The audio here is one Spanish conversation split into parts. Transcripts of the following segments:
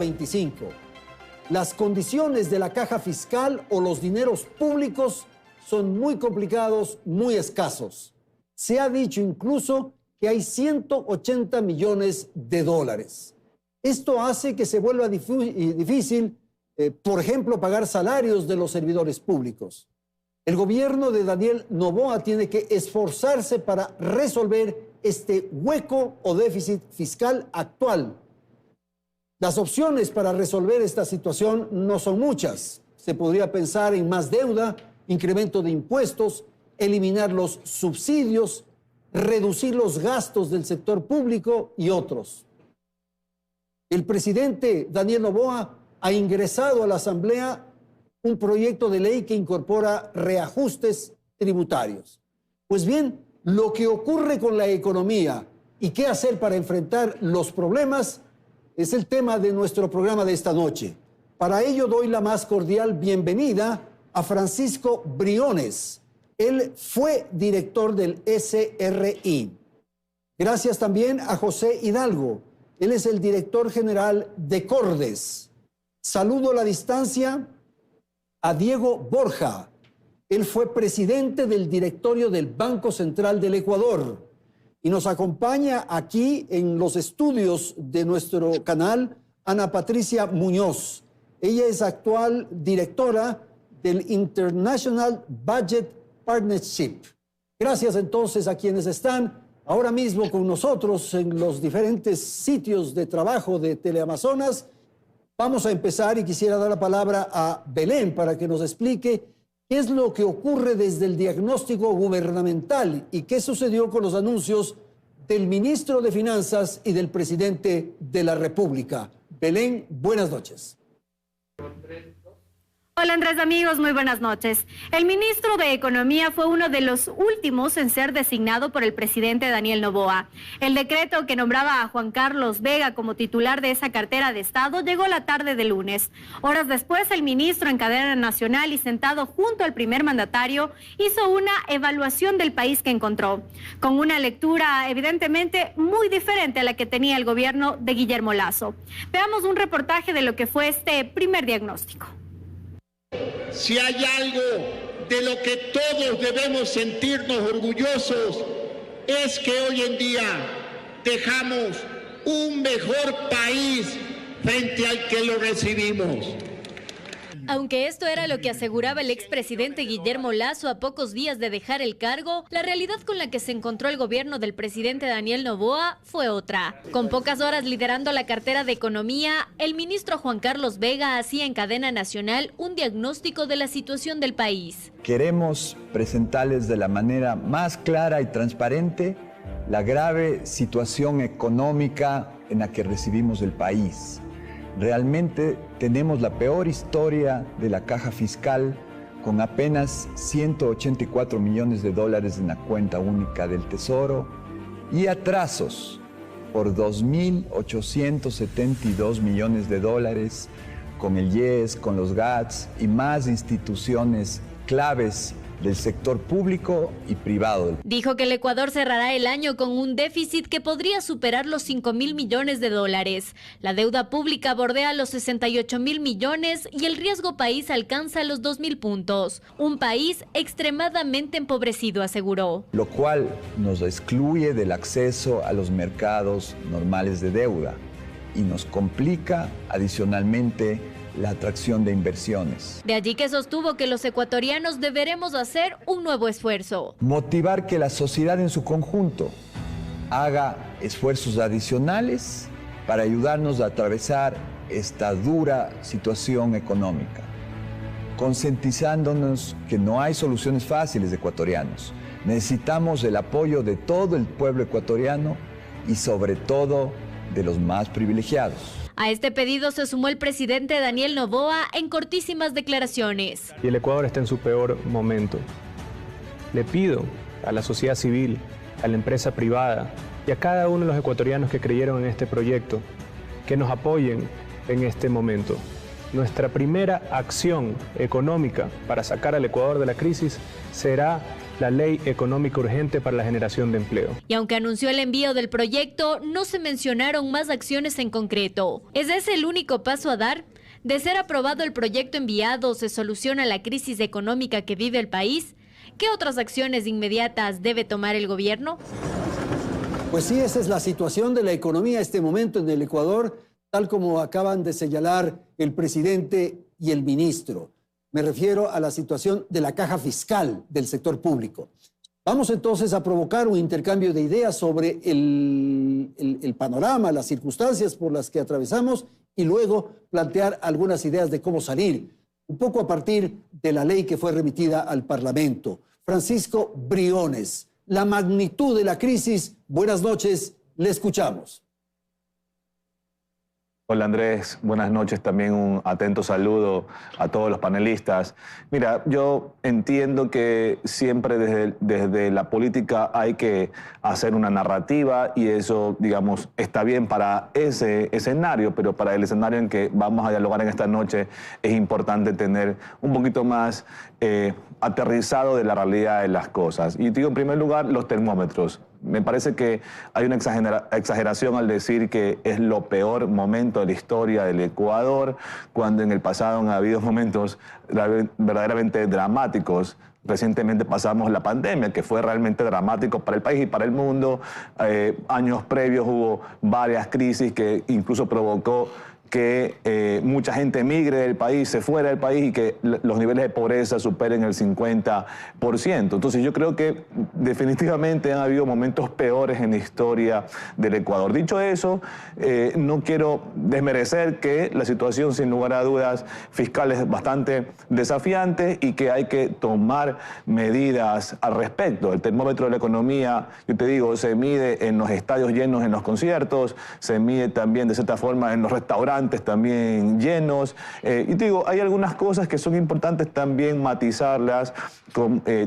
25. Las condiciones de la caja fiscal o los dineros públicos son muy complicados, muy escasos. Se ha dicho incluso que hay 180 millones de dólares. Esto hace que se vuelva difícil, por ejemplo, pagar salarios de los servidores públicos. El gobierno de Daniel Noboa tiene que esforzarse para resolver este hueco o déficit fiscal actual. Las opciones para resolver esta situación no son muchas. Se podría pensar en más deuda, incremento de impuestos, eliminar los subsidios, reducir los gastos del sector público y otros. El presidente Daniel Noboa ha ingresado a la Asamblea un proyecto de ley que incorpora reajustes tributarios. Pues bien, lo que ocurre con la economía y qué hacer para enfrentar los problemas es el tema de nuestro programa de esta noche. Para ello doy la más cordial bienvenida a Francisco Briones. Él fue director del SRI. Gracias también a José Hidalgo. Él es el director general de Cordes. Saludo a la distancia a Diego Borja. Él fue presidente del directorio del Banco Central del Ecuador. Y nos acompaña aquí en los estudios de nuestro canal Ana Patricia Muñoz. Ella es actual directora del International Budget Partnership. Gracias entonces a quienes están ahora mismo con nosotros en los diferentes sitios de trabajo de Teleamazonas. Vamos a empezar y quisiera dar la palabra a Belén para que nos explique qué es lo que ocurre desde el diagnóstico gubernamental y qué sucedió con los anuncios del ministro de Finanzas y del presidente de la República. Belén, buenas noches. Hola Andrés, amigos, muy buenas noches. El ministro de Economía fue uno de los últimos en ser designado por el presidente Daniel Noboa. El decreto que nombraba a Juan Carlos Vega como titular de esa cartera de Estado llegó la tarde de lunes. Horas después, el ministro en cadena nacional y sentado junto al primer mandatario hizo una evaluación del país que encontró, con una lectura evidentemente muy diferente a la que tenía el gobierno de Guillermo Lasso. Veamos un reportaje de lo que fue este primer diagnóstico. Si hay algo de lo que todos debemos sentirnos orgullosos es que hoy en día dejamos un mejor país frente al que lo recibimos. Aunque esto era lo que aseguraba el expresidente Guillermo Lasso a pocos días de dejar el cargo, la realidad con la que se encontró el gobierno del presidente Daniel Noboa fue otra. Con pocas horas liderando la cartera de Economía, el ministro Juan Carlos Vega hacía en cadena nacional un diagnóstico de la situación del país. Queremos presentarles de la manera más clara y transparente la grave situación económica en la que recibimos el país. Realmente tenemos la peor historia de la caja fiscal, con apenas 184 millones de dólares en la cuenta única del Tesoro y atrasos por 2.872 millones de dólares con el IES, con los GATS y más instituciones claves del sector público y privado. Dijo que el Ecuador cerrará el año con un déficit que podría superar los 5.000 millones de dólares. La deuda pública bordea los 68.000 millones y el riesgo país alcanza los 2.000 puntos. Un país extremadamente empobrecido, aseguró. Lo cual nos excluye del acceso a los mercados normales de deuda y nos complica adicionalmente la atracción de inversiones. De allí que sostuvo que los ecuatorianos deberemos hacer un nuevo esfuerzo. Motivar que la sociedad en su conjunto haga esfuerzos adicionales para ayudarnos a atravesar esta dura situación económica, concientizándonos que no hay soluciones fáciles de ecuatorianos. Necesitamos el apoyo de todo el pueblo ecuatoriano y sobre todo de los más privilegiados. A este pedido se sumó el presidente Daniel Noboa en cortísimas declaraciones. Y el Ecuador está en su peor momento. Le pido a la sociedad civil, a la empresa privada y a cada uno de los ecuatorianos que creyeron en este proyecto que nos apoyen en este momento. Nuestra primera acción económica para sacar al Ecuador de la crisis será la Ley Económica Urgente para la Generación de Empleo. Y aunque anunció el envío del proyecto, no se mencionaron más acciones en concreto. ¿Es ese el único paso a dar? De ser aprobado el proyecto enviado, ¿se soluciona la crisis económica que vive el país? ¿Qué otras acciones inmediatas debe tomar el gobierno? Pues sí, esa es la situación de la economía en este momento en el Ecuador, tal como acaban de señalar el presidente y el ministro. Me refiero a la situación de la caja fiscal del sector público. Vamos entonces a provocar un intercambio de ideas sobre el panorama, las circunstancias por las que atravesamos y luego plantear algunas ideas de cómo salir, un poco a partir de la ley que fue remitida al Parlamento. Francisco Briones, la magnitud de la crisis. Buenas noches, le escuchamos. Hola Andrés, buenas noches, también un atento saludo a todos los panelistas. Mira, yo entiendo que siempre desde la política hay que hacer una narrativa y eso, digamos, está bien para ese escenario, pero para el escenario en que vamos a dialogar en esta noche es importante tener un poquito más aterrizado de la realidad de las cosas. Y digo, en primer lugar, los termómetros. Me parece que hay una exageración al decir que es lo peor momento de la historia del Ecuador, cuando en el pasado han habido momentos verdaderamente dramáticos. Recientemente pasamos la pandemia, que fue realmente dramático para el país y para el mundo. Años previos hubo varias crisis que incluso provocó que mucha gente emigre del país, se fuera del país y que los niveles de pobreza superen el 50%. Entonces yo creo que definitivamente han habido momentos peores en la historia del Ecuador. Dicho eso, no quiero desmerecer que la situación sin lugar a dudas fiscal es bastante desafiante y que hay que tomar medidas al respecto. El termómetro de la economía, yo te digo, se mide en los estadios llenos en los conciertos, se mide también de cierta forma en los restaurantes también llenos. Y te digo, hay algunas cosas que son importantes también matizarlas,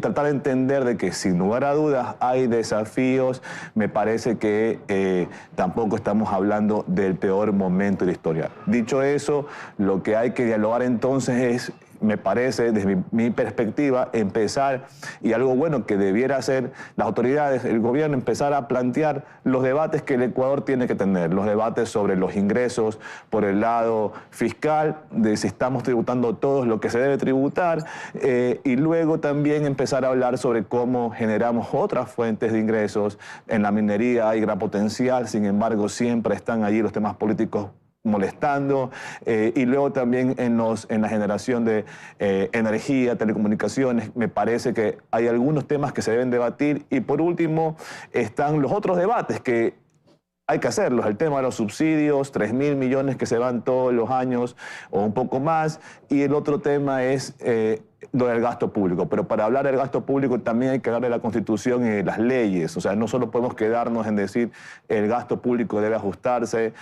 tratar de entender de que sin lugar a dudas hay desafíos. Me parece que tampoco estamos hablando del peor momento de la historia. Dicho eso, lo que hay que dialogar entonces es, me parece, desde mi perspectiva, empezar, y algo bueno que debiera hacer las autoridades, el gobierno, empezar a plantear los debates que el Ecuador tiene que tener, los debates sobre los ingresos por el lado fiscal, de si estamos tributando todos lo que se debe tributar, y luego también empezar a hablar sobre cómo generamos otras fuentes de ingresos. En la minería hay gran potencial, sin embargo, siempre están allí los temas políticos molestando, y luego también en la generación de energía, telecomunicaciones, me parece que hay algunos temas que se deben debatir, y por último están los otros debates que hay que hacerlos, el tema de los subsidios, 3.000 millones que se van todos los años o un poco más, y el otro tema es lo del gasto público. Pero para hablar del gasto público también hay que hablar de la Constitución y de las leyes. O sea, no solo podemos quedarnos en decir el gasto público debe ajustarse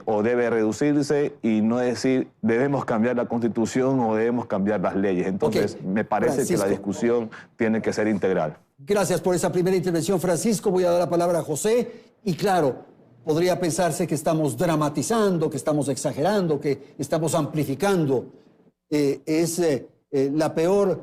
o debe reducirse, y no decir debemos cambiar la Constitución o debemos cambiar las leyes. Entonces, me parece Francisco, que la discusión tiene que ser integral. Gracias por esa primera intervención, Francisco. Voy a dar la palabra a José. Y claro, podría pensarse que estamos dramatizando, que estamos exagerando, que estamos amplificando. La peor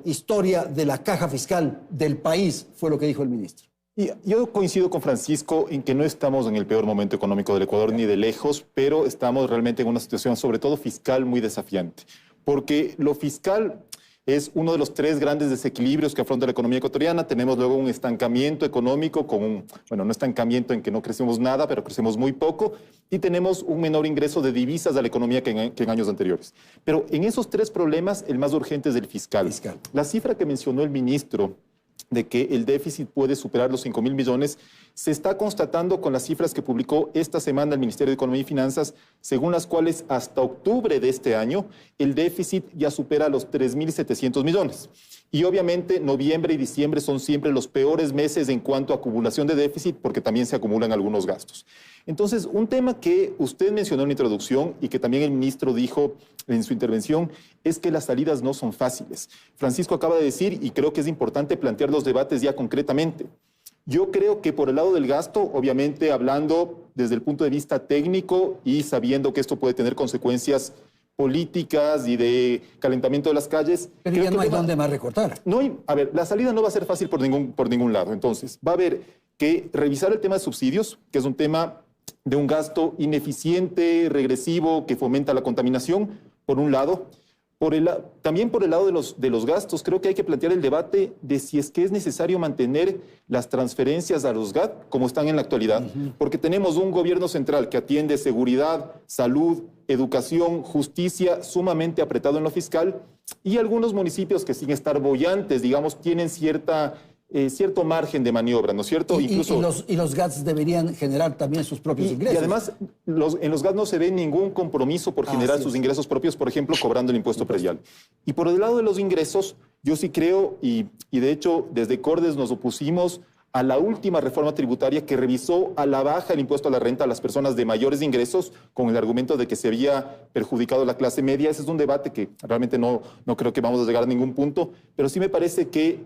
historia de la caja fiscal del país, fue lo que dijo el ministro. Y yo coincido con Francisco en que no estamos en el peor momento económico del Ecuador ni de lejos, pero estamos realmente en una situación, sobre todo fiscal, muy desafiante. Porque lo fiscal es uno de los 3 grandes desequilibrios que afronta la economía ecuatoriana. Tenemos luego un estancamiento económico con no estancamiento en que no crecemos nada, pero crecemos muy poco. Y tenemos un menor ingreso de divisas a la economía que en años anteriores. Pero en esos 3 problemas, el más urgente es el fiscal. La cifra que mencionó el ministro de que el déficit puede superar los 5.000 millones, se está constatando con las cifras que publicó esta semana el Ministerio de Economía y Finanzas, según las cuales hasta octubre de este año el déficit ya supera los 3.700 millones. Y obviamente noviembre y diciembre son siempre los peores meses en cuanto a acumulación de déficit, porque también se acumulan algunos gastos. Entonces, un tema que usted mencionó en la introducción y que también el ministro dijo en su intervención es que las salidas no son fáciles. Francisco acaba de decir, y creo que es importante plantear los debates ya concretamente. Yo creo que por el lado del gasto, obviamente hablando desde el punto de vista técnico y sabiendo que esto puede tener consecuencias políticas y de calentamiento de las calles. Pero ya no hay dónde más recortar. No hay, a ver, la salida no va a ser fácil por ningún lado. Entonces, va a haber que revisar el tema de subsidios, que es un tema de un gasto ineficiente, regresivo, que fomenta la contaminación, por un lado. También por el lado de los gastos, creo que hay que plantear el debate de si es que es necesario mantener las transferencias a los GAT como están en la actualidad, porque tenemos un gobierno central que atiende seguridad, salud, educación, justicia, sumamente apretado en lo fiscal, y algunos municipios que sin estar bollantes, digamos, tienen cierto margen de maniobra, ¿no es cierto? Y los GATS deberían generar también sus propios ingresos. Y además, en los GATS no se ve ningún compromiso por generar sus ingresos propios, por ejemplo, cobrando el impuesto predial. Y por el lado de los ingresos, yo sí creo, y de hecho desde Cordes nos opusimos a la última reforma tributaria que revisó a la baja el impuesto a la renta a las personas de mayores ingresos con el argumento de que se había perjudicado la clase media. Ese es un debate que realmente no creo que vamos a llegar a ningún punto, pero sí me parece que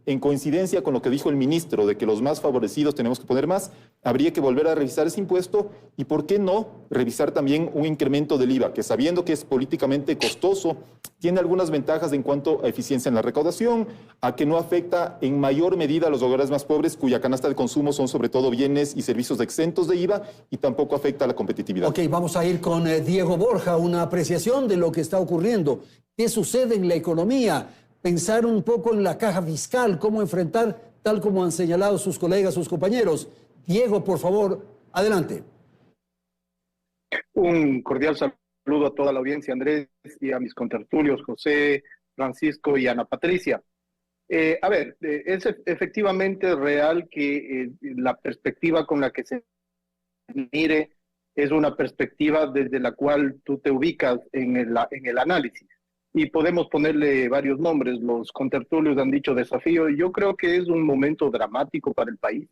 en coincidencia con lo que dijo el ministro de que los más favorecidos tenemos que poner más, habría que volver a revisar ese impuesto y, ¿por qué no, revisar también un incremento del IVA, que sabiendo que es políticamente costoso, tiene algunas ventajas en cuanto a eficiencia en la recaudación, a que no afecta en mayor medida a los hogares más pobres, cuya canasta de consumo son sobre todo bienes y servicios exentos de IVA, y tampoco afecta a la competitividad. Ok, vamos a ir con Diego Borja, una apreciación de lo que está ocurriendo. ¿Qué sucede en la economía? Pensar un poco en la caja fiscal, cómo enfrentar, tal como han señalado sus colegas, sus compañeros. Diego, por favor, adelante. Un cordial saludo a toda la audiencia, Andrés, y a mis contertulios, José, Francisco y Ana Patricia. Es efectivamente real que la perspectiva con la que se mire es una perspectiva desde la cual tú te ubicas en el análisis. Y podemos ponerle varios nombres. Los contertulios han dicho desafío, y yo creo que es un momento dramático para el país.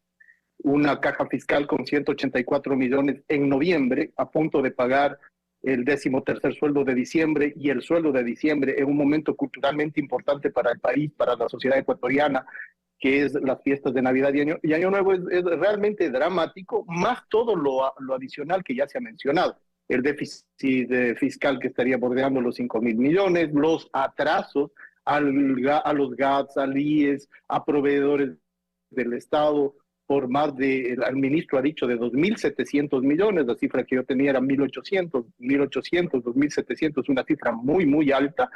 Una caja fiscal con 184 millones en noviembre, a punto de pagar el 13º sueldo de diciembre y el sueldo de diciembre en un momento culturalmente importante para el país, para la sociedad ecuatoriana, que es las fiestas de Navidad y Año Nuevo, es realmente dramático, más todo lo adicional que ya se ha mencionado. El déficit fiscal que estaría bordeando los 5.000 millones, los atrasos a los GATS, al IES, a proveedores del Estado, por más el ministro ha dicho de 2.700 millones, la cifra que yo tenía era 1.800, 2.700, una cifra muy, muy alta,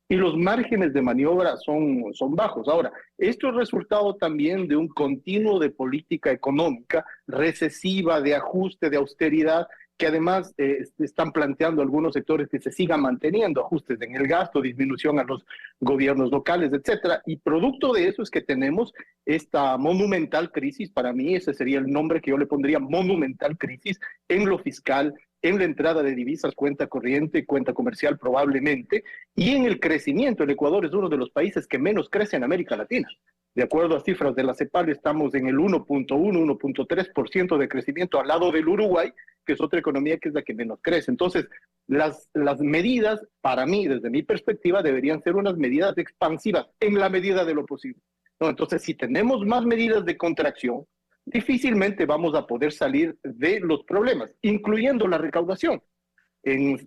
y los márgenes de maniobra son bajos. Ahora, esto es resultado también de un continuo de política económica recesiva, de ajuste, de austeridad, que además están planteando algunos sectores que se sigan manteniendo, ajustes en el gasto, disminución a los gobiernos locales, etcétera. Y producto de eso es que tenemos esta monumental crisis, para mí ese sería el nombre que yo le pondría, monumental crisis en lo fiscal, en la entrada de divisas, cuenta corriente, cuenta comercial probablemente, y en el crecimiento. El Ecuador es uno de los países que menos crece en América Latina. De acuerdo a cifras de la CEPAL, estamos en el 1.1, 1.3% de crecimiento al lado del Uruguay, que es otra economía que es la que menos crece. Entonces, las medidas, para mí, desde mi perspectiva, deberían ser unas medidas expansivas en la medida de lo posible. ¿No? Entonces, si tenemos más medidas de contracción, difícilmente vamos a poder salir de los problemas, incluyendo la recaudación.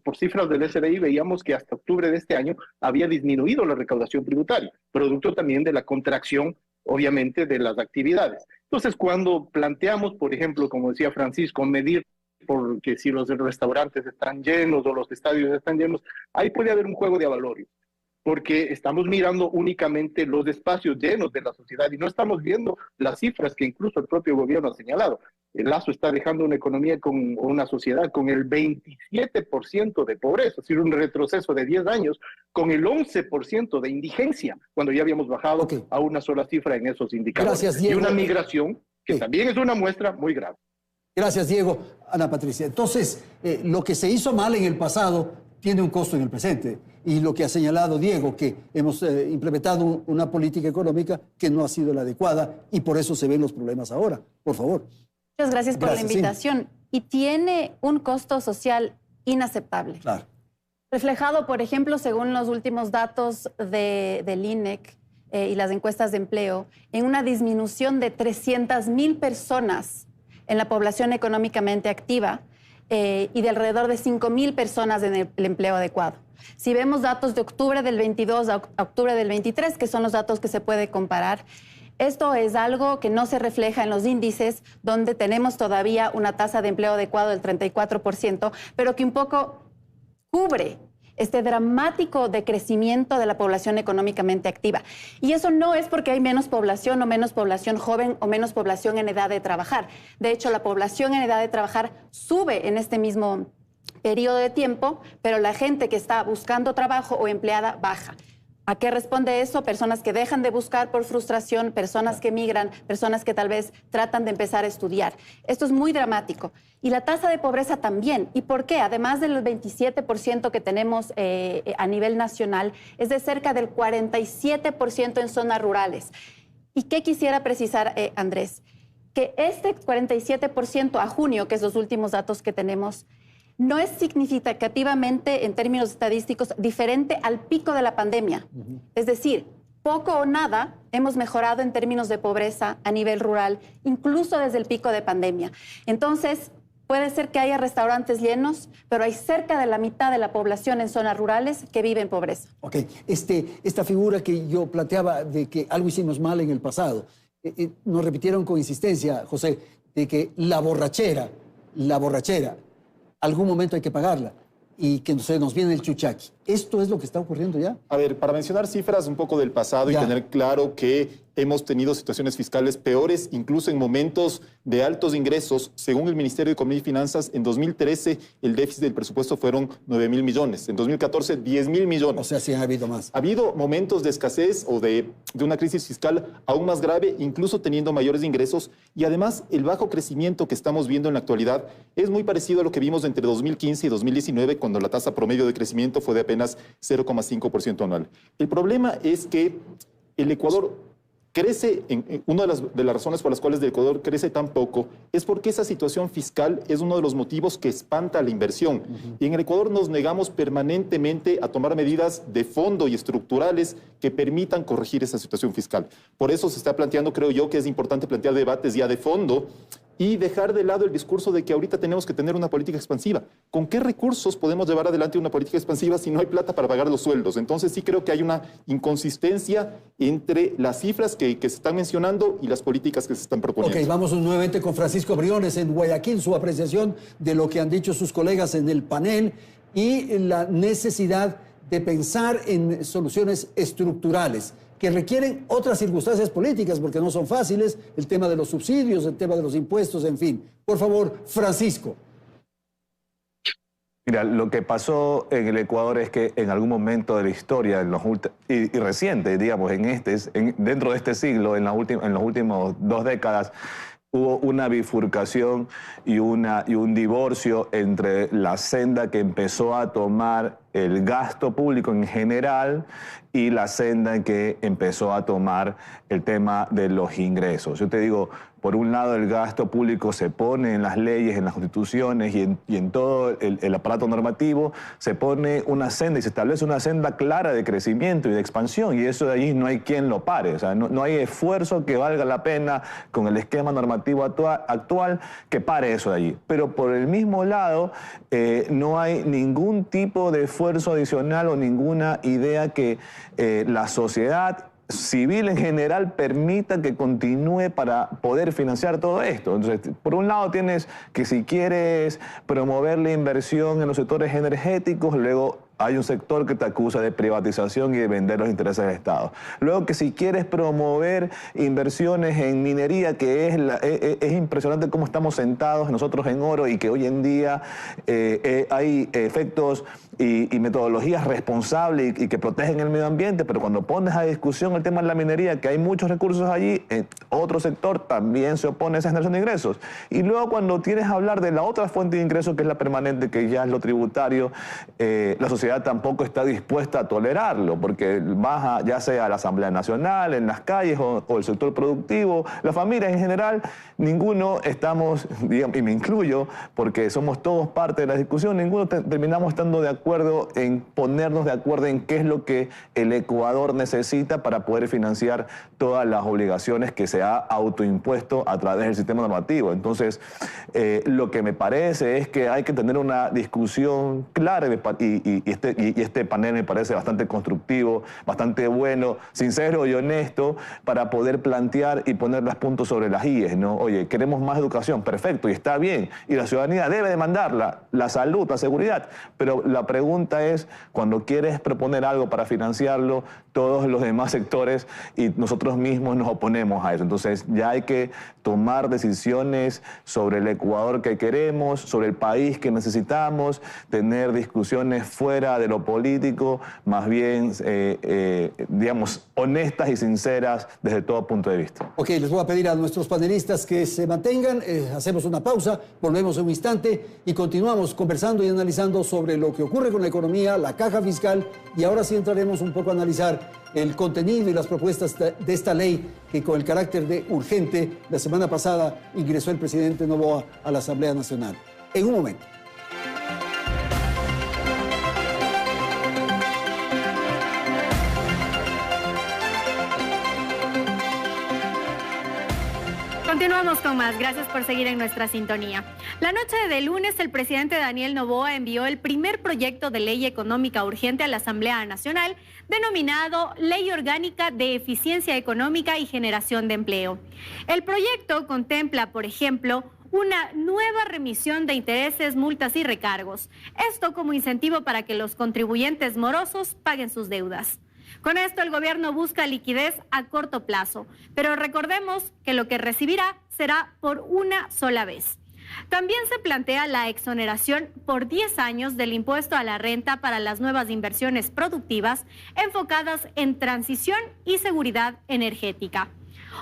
Por cifras del SBI veíamos que hasta octubre de este año había disminuido la recaudación tributaria, producto también de la contracción, obviamente, de las actividades. Entonces, cuando planteamos, por ejemplo, como decía Francisco, medir porque si los restaurantes están llenos o los estadios están llenos, ahí puede haber un juego de avalorios, porque estamos mirando únicamente los espacios llenos de la sociedad y no estamos viendo las cifras que incluso el propio gobierno ha señalado. El Lazo está dejando una economía con una sociedad con el 27% de pobreza, es decir, un retroceso de 10 años, con el 11% de indigencia, cuando ya habíamos bajado a una sola cifra en esos indicadores. Gracias, Diego. Y una migración que también es una muestra muy grave. Gracias, Diego. Ana Patricia, entonces, lo que se hizo mal en el pasado tiene un costo en el presente. Y lo que ha señalado Diego, que hemos implementado una política económica que no ha sido la adecuada y por eso se ven los problemas ahora. Por favor. Muchas gracias por la invitación. Sí. Y tiene un costo social inaceptable. Claro. Reflejado, por ejemplo, según los últimos datos del INEC y las encuestas de empleo, en una disminución de 300,000 personas en la población económicamente activa, y de alrededor de 5.000 personas en el empleo adecuado. Si vemos datos de octubre del 22 a octubre del 23, que son los datos que se puede comparar, esto es algo que no se refleja en los índices, donde tenemos todavía una tasa de empleo adecuado del 34%, pero que un poco cubre este dramático decrecimiento de la población económicamente activa. Y eso no es porque hay menos población o menos población joven o menos población en edad de trabajar. De hecho, la población en edad de trabajar sube en este mismo periodo de tiempo, pero la gente que está buscando trabajo o empleada baja. ¿A qué responde eso? Personas que dejan de buscar por frustración, personas que migran, personas que tal vez tratan de empezar a estudiar. Esto es muy dramático. Y la tasa de pobreza también. ¿Y por qué? Además del 27% que tenemos a nivel nacional, es de cerca del 47% en zonas rurales. ¿Y qué quisiera precisar, Andrés? Que este 47% a junio, que es los últimos datos que tenemos, no es significativamente, en términos estadísticos, diferente al pico de la pandemia. Es decir, poco o nada hemos mejorado en términos de pobreza a nivel rural, incluso desde el pico de pandemia. Entonces, puede ser que haya restaurantes llenos, pero hay cerca de la mitad de la población en zonas rurales que vive en pobreza. Ok, esta figura que yo planteaba de que algo hicimos mal en el pasado, nos repitieron con insistencia, José, de que la borrachera, algún momento hay que pagarla y que se nos viene el chuchaqui. ¿Esto es lo que está ocurriendo ya? A ver, para mencionar cifras un poco del pasado y tener claro que hemos tenido situaciones fiscales peores, incluso en momentos de altos ingresos. Según el Ministerio de Economía y Finanzas, en 2013 el déficit del presupuesto fueron 9.000 millones. En 2014, 10.000 millones. O sea, sí ha habido más. Ha habido momentos de escasez o de una crisis fiscal aún más grave, incluso teniendo mayores ingresos. Y además, el bajo crecimiento que estamos viendo en la actualidad es muy parecido a lo que vimos entre 2015 y 2019, cuando la tasa promedio de crecimiento fue de apenas 0,5% anual. El problema es que el Ecuador crece, una de las razones por las cuales el Ecuador crece tan poco es porque esa situación fiscal es uno de los motivos que espanta la inversión. Y en el Ecuador nos negamos permanentemente a tomar medidas de fondo y estructurales que permitan corregir esa situación fiscal. Por eso se está planteando, creo yo, que es importante plantear debates ya de fondo y dejar de lado el discurso de que ahorita tenemos que tener una política expansiva. ¿Con qué recursos podemos llevar adelante una política expansiva si no hay plata para pagar los sueldos? Entonces sí creo que hay una inconsistencia entre las cifras que se están mencionando y las políticas que se están proponiendo. Ok, vamos nuevamente con Francisco Briones en Guayaquil, su apreciación de lo que han dicho sus colegas en el panel y la necesidad de pensar en soluciones estructurales que requieren otras circunstancias políticas, porque no son fáciles, el tema de los subsidios, el tema de los impuestos, en fin. Por favor, Francisco. Mira, lo que pasó en el Ecuador es que en algún momento de la historia, y reciente, digamos, dentro de este siglo, en las últimas 2 décadas, hubo una bifurcación y un divorcio entre la senda que empezó a tomar el gasto público en general y la senda que empezó a tomar el tema de los ingresos. Yo te digo, por un lado el gasto público se pone en las leyes, en las constituciones y en todo el aparato normativo, se pone una senda y se establece una senda clara de crecimiento y de expansión, y eso de allí no hay quien lo pare. O sea, no hay esfuerzo que valga la pena con el esquema normativo actual que pare eso de allí. Pero por el mismo lado, no hay ningún tipo de esfuerzo adicional o ninguna idea que la sociedad civil en general permita que continúe para poder financiar todo esto. Entonces, por un lado tienes que si quieres promover la inversión en los sectores energéticos, luego hay un sector que te acusa de privatización y de vender los intereses del Estado. Luego que si quieres promover inversiones en minería, que es impresionante cómo estamos sentados nosotros en oro y que hoy en día hay efectos y metodologías responsables y que protegen el medio ambiente, pero cuando pones a discusión el tema de la minería, que hay muchos recursos allí, otro sector también se opone a esa generación de ingresos. Y luego cuando tienes a hablar de la otra fuente de ingresos, que es la permanente, que ya es lo tributario, la sociedad sociedad tampoco está dispuesta a tolerarlo, porque baja ya sea la Asamblea Nacional, en las calles o el sector productivo, las familias en general, ninguno estamos, digamos, y me incluyo, porque somos todos parte de la discusión, ninguno terminamos estando de acuerdo en ponernos de acuerdo en qué es lo que el Ecuador necesita para poder financiar todas las obligaciones que se ha autoimpuesto a través del sistema normativo. Entonces, lo que me parece es que hay que tener una discusión clara y este panel me parece bastante constructivo, bastante bueno, sincero y honesto para poder plantear y poner los puntos sobre las IES, ¿no? Oye, queremos más educación, perfecto, y está bien, y la ciudadanía debe demandarla, la salud, la seguridad, pero la pregunta es, cuando quieres proponer algo para financiarlo, todos los demás sectores y nosotros mismos nos oponemos a eso. Entonces ya hay que tomar decisiones sobre el Ecuador que queremos, sobre el país que necesitamos, tener discusiones fuera de lo político, más bien, digamos, honestas y sinceras desde todo punto de vista. Ok, les voy a pedir a nuestros panelistas que se mantengan, hacemos una pausa, volvemos en un instante y continuamos conversando y analizando sobre lo que ocurre con la economía, la caja fiscal, y ahora sí entraremos un poco a analizar el contenido y las propuestas de esta ley que con el carácter de urgente la semana pasada ingresó el presidente Noboa a la Asamblea Nacional. En un momento. Continuamos con más. Gracias por seguir en nuestra sintonía. La noche de lunes, el presidente Daniel Noboa envió el primer proyecto de ley económica urgente a la Asamblea Nacional, denominado Ley Orgánica de Eficiencia Económica y Generación de Empleo. El proyecto contempla, por ejemplo, una nueva remisión de intereses, multas y recargos. Esto como incentivo para que los contribuyentes morosos paguen sus deudas. Con esto el gobierno busca liquidez a corto plazo, pero recordemos que lo que recibirá será por una sola vez. También se plantea la exoneración por 10 años del impuesto a la renta para las nuevas inversiones productivas enfocadas en transición y seguridad energética.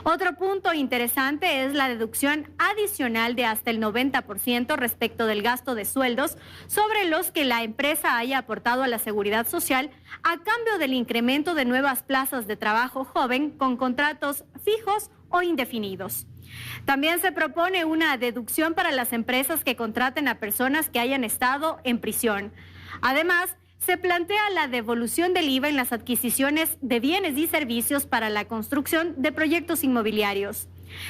Otro punto interesante es la deducción adicional de hasta el 90% respecto del gasto de sueldos sobre los que la empresa haya aportado a la seguridad social a cambio del incremento de nuevas plazas de trabajo joven con contratos fijos o indefinidos. También se propone una deducción para las empresas que contraten a personas que hayan estado en prisión. Además, se plantea la devolución del IVA en las adquisiciones de bienes y servicios para la construcción de proyectos inmobiliarios.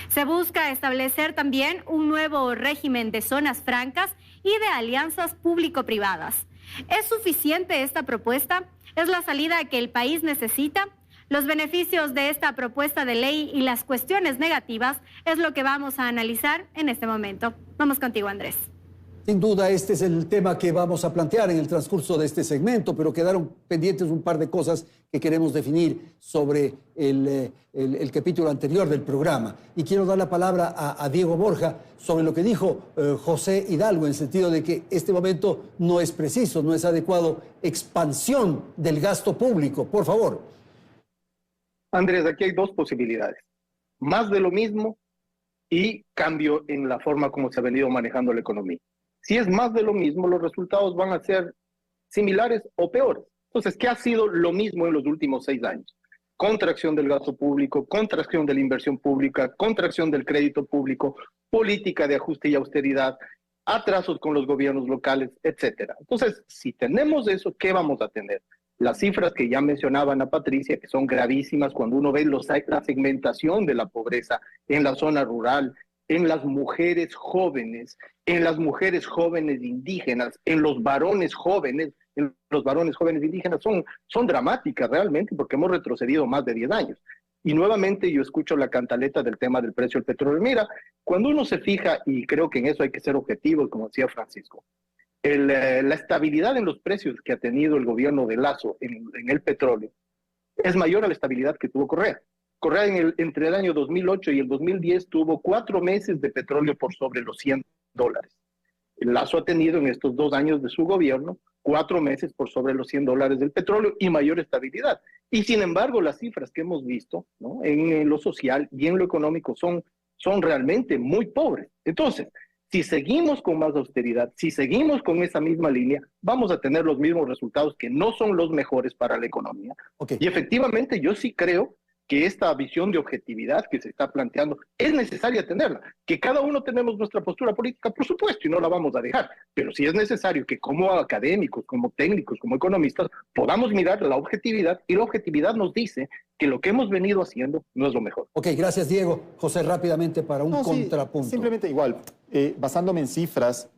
Se busca establecer también un nuevo régimen de zonas francas y de alianzas público-privadas. ¿Es suficiente esta propuesta? ¿Es la salida que el país necesita? Los beneficios de esta propuesta de ley y las cuestiones negativas es lo que vamos a analizar en este momento. Vamos contigo, Andrés. Sin duda, este es el tema que vamos a plantear en el transcurso de este segmento, pero quedaron pendientes un par de cosas que queremos definir sobre el capítulo anterior del programa. Y quiero dar la palabra a Diego Borja sobre lo que dijo José Hidalgo, en el sentido de que este momento no es preciso, no es adecuado. Expansión del gasto público, por favor. Andrés, aquí hay dos posibilidades. Más de lo mismo y cambio en la forma como se ha venido manejando la economía. Si es más de lo mismo, los resultados van a ser similares o peores. Entonces, ¿qué ha sido lo mismo en los últimos 6 años? Contracción del gasto público, contracción de la inversión pública, contracción del crédito público, política de ajuste y austeridad, atrasos con los gobiernos locales, etcétera. Entonces, si tenemos eso, ¿qué vamos a tener? Las cifras que ya mencionaba Ana Patricia, que son gravísimas cuando uno ve la segmentación de la pobreza en la zona rural, en las mujeres jóvenes indígenas, en los varones jóvenes indígenas, son dramáticas realmente porque hemos retrocedido más de 10 años. Y nuevamente yo escucho la cantaleta del tema del precio del petróleo. Mira, cuando uno se fija, y creo que en eso hay que ser objetivos, como decía Francisco, la estabilidad en los precios que ha tenido el gobierno de Lasso en el petróleo es mayor a la estabilidad que tuvo Correa. Correa entre el año 2008 y el 2010 tuvo 4 meses de petróleo por sobre los $100. Lasso ha tenido en estos 2 años de su gobierno 4 meses por sobre los $100 del petróleo y mayor estabilidad. Y sin embargo, las cifras que hemos visto, ¿no?, en lo social y en lo económico son realmente muy pobres. Entonces, Si seguimos con más austeridad, si seguimos con esa misma línea, vamos a tener los mismos resultados que no son los mejores para la economía. Okay. Y efectivamente yo sí creo que esta visión de objetividad que se está planteando es necesaria tenerla. Que cada uno tenemos nuestra postura política, por supuesto, y no la vamos a dejar. Pero sí es necesario que como académicos, como técnicos, como economistas, podamos mirar la objetividad, y la objetividad nos dice que lo que hemos venido haciendo no es lo mejor. Ok, gracias, Diego. José, rápidamente para un contrapunto. Sí, simplemente igual, basándome en cifras,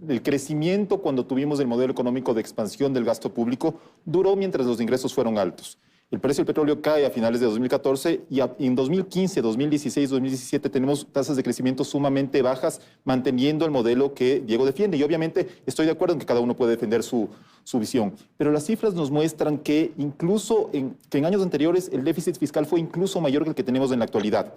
el crecimiento cuando tuvimos el modelo económico de expansión del gasto público duró mientras los ingresos fueron altos. El precio del petróleo cae a finales de 2014 y en 2015, 2016, 2017 tenemos tasas de crecimiento sumamente bajas, manteniendo el modelo que Diego defiende. Y obviamente estoy de acuerdo en que cada uno puede defender su visión. Pero las cifras nos muestran que incluso en años anteriores el déficit fiscal fue incluso mayor que el que tenemos en la actualidad.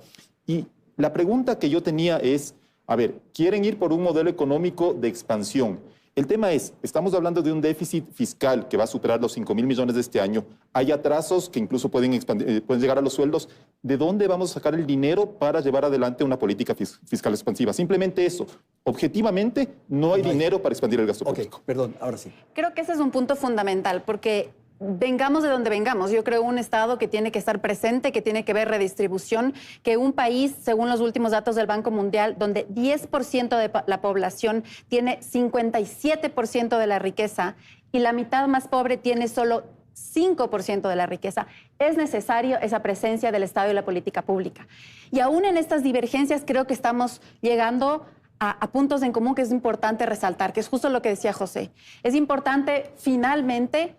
Y la pregunta que yo tenía es, a ver, quieren ir por un modelo económico de expansión. El tema es, estamos hablando de un déficit fiscal que va a superar los 5.000 millones de este año. Hay atrasos que incluso pueden llegar a los sueldos. ¿De dónde vamos a sacar el dinero para llevar adelante una política fiscal expansiva? Simplemente eso. Objetivamente, no hay dinero para expandir el gasto público. Ok, perdón, ahora sí. Creo que ese es un punto fundamental, porque vengamos de donde vengamos. Yo creo un Estado que tiene que estar presente, que tiene que ver redistribución, que un país, según los últimos datos del Banco Mundial, donde 10% de la población tiene 57% de la riqueza y la mitad más pobre tiene solo 5% de la riqueza, es necesario esa presencia del Estado y la política pública. Y aún en estas divergencias creo que estamos llegando a puntos en común que es importante resaltar, que es justo lo que decía José. Es importante finalmente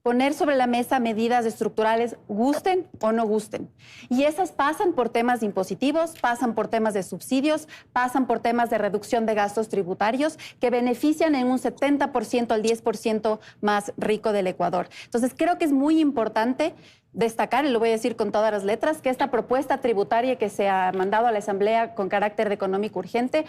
poner sobre la mesa medidas estructurales, gusten o no gusten. Y esas pasan por temas impositivos, pasan por temas de subsidios, pasan por temas de reducción de gastos tributarios que benefician en un 70% al 10% más rico del Ecuador. Entonces, creo que es muy importante destacar, y lo voy a decir con todas las letras, que esta propuesta tributaria que se ha mandado a la Asamblea con carácter de económico urgente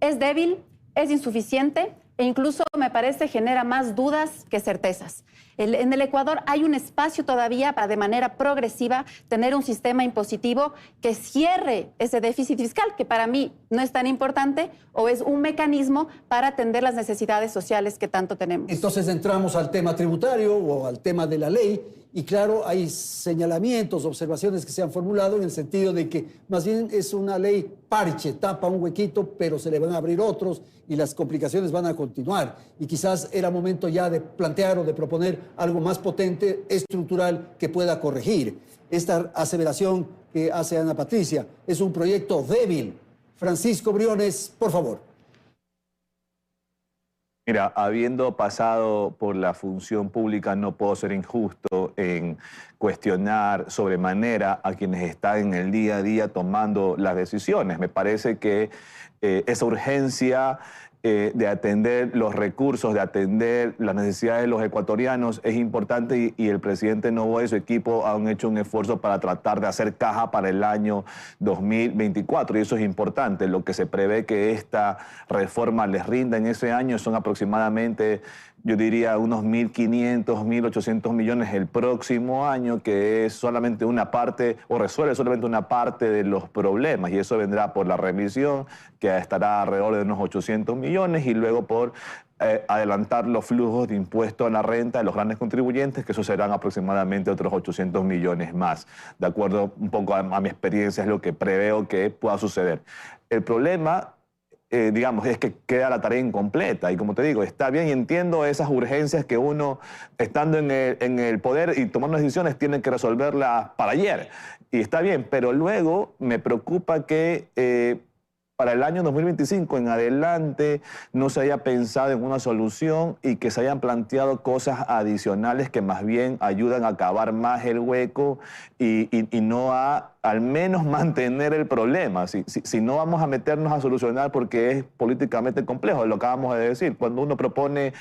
es débil, es insuficiente, e incluso me parece genera más dudas que certezas. En el Ecuador hay un espacio todavía para de manera progresiva tener un sistema impositivo que cierre ese déficit fiscal, que para mí no es tan importante, o es un mecanismo para atender las necesidades sociales que tanto tenemos. Entonces entramos al tema tributario o al tema de la ley, y claro, hay señalamientos, observaciones que se han formulado en el sentido de que más bien es una ley parche, tapa un huequito, pero se le van a abrir otros y las complicaciones van a continuar. Y quizás era momento ya de plantear o de proponer algo más potente, estructural, que pueda corregir. Esta aseveración que hace Ana Patricia es un proyecto débil. Francisco Briones, por favor. Mira, habiendo pasado por la función pública, no puedo ser injusto en cuestionar sobremanera a quienes están en el día a día tomando las decisiones. Me parece que esa urgencia de atender los recursos, de atender las necesidades de los ecuatorianos es importante, y el presidente Noboa y su equipo han hecho un esfuerzo para tratar de hacer caja para el año 2024, y eso es importante. Lo que se prevé que esta reforma les rinda en ese año son aproximadamente, yo diría, unos 1.500, 1.800 millones el próximo año, que es solamente una parte, o resuelve solamente una parte de los problemas, y eso vendrá por la remisión, que estará alrededor de unos 800 millones, y luego por adelantar los flujos de impuesto a la renta de los grandes contribuyentes, que eso serán aproximadamente otros 800 millones más. De acuerdo un poco a mi experiencia, es lo que preveo que pueda suceder. El problema, digamos, es que queda la tarea incompleta, y como te digo, está bien y entiendo esas urgencias que uno, estando en el poder y tomando decisiones, tiene que resolverlas para ayer, y está bien, pero luego me preocupa que para el año 2025 en adelante no se haya pensado en una solución y que se hayan planteado cosas adicionales que más bien ayudan a acabar más el hueco y no a al menos mantener el problema. Si no vamos a meternos a solucionar porque es políticamente complejo, lo acabamos de decir. Cuando uno propone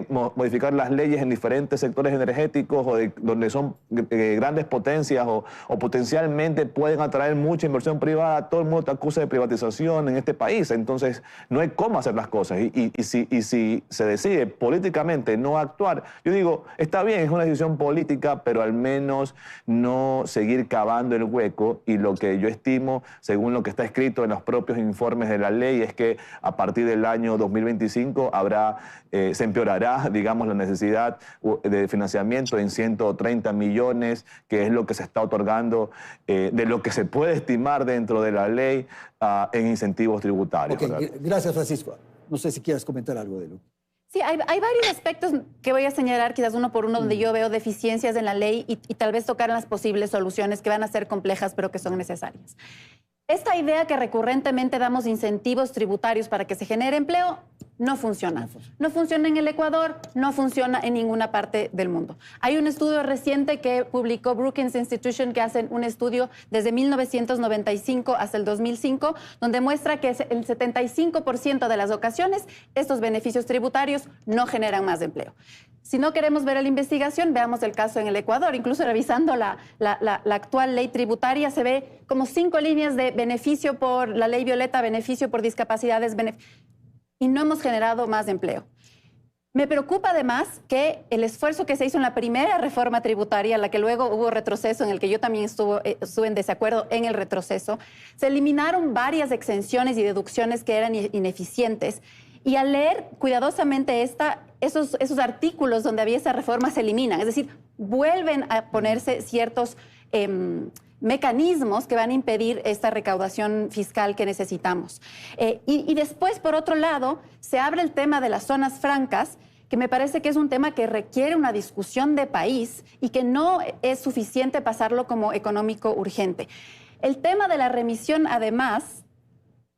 modificar las leyes en diferentes sectores energéticos o donde son grandes potencias o potencialmente pueden atraer mucha inversión privada, todo el mundo te acusa de privatización situación en este país. Entonces, no hay cómo hacer las cosas. Y si se decide políticamente no actuar, yo digo, está bien, es una decisión política, pero al menos no seguir cavando el hueco. Y lo que yo estimo, según lo que está escrito en los propios informes de la ley, es que a partir del año 2025 se empeorará, digamos, la necesidad de financiamiento en 130 millones, que es lo que se está otorgando de lo que se puede estimar dentro de la ley en incentivos tributarios. Okay, gracias, Francisco. No sé si quieres comentar algo de lo. Sí, hay varios aspectos que voy a señalar, quizás uno por uno, donde yo veo deficiencias en la ley y tal vez tocar las posibles soluciones que van a ser complejas, pero que son necesarias. Esta idea que recurrentemente damos incentivos tributarios para que se genere empleo no funciona. No funciona en el Ecuador, no funciona en ninguna parte del mundo. Hay un estudio reciente que publicó Brookings Institution, que hacen un estudio desde 1995 hasta el 2005, donde muestra que el 75% de las ocasiones estos beneficios tributarios no generan más empleo. Si no queremos ver la investigación, veamos el caso en el Ecuador. Incluso revisando la actual ley tributaria, se ve como 5 líneas de beneficio por la ley Violeta, beneficio por discapacidades, y no hemos generado más empleo. Me preocupa además que el esfuerzo que se hizo en la primera reforma tributaria, la que luego hubo retroceso, en el que yo también estuve en desacuerdo en el retroceso, se eliminaron varias exenciones y deducciones que eran ineficientes. Y al leer cuidadosamente esos artículos donde había esa reforma se eliminan. Es decir, vuelven a ponerse ciertos mecanismos que van a impedir esta recaudación fiscal que necesitamos. Y después, por otro lado, se abre el tema de las zonas francas, que me parece que es un tema que requiere una discusión de país y que no es suficiente pasarlo como económico urgente. El tema de la remisión, además,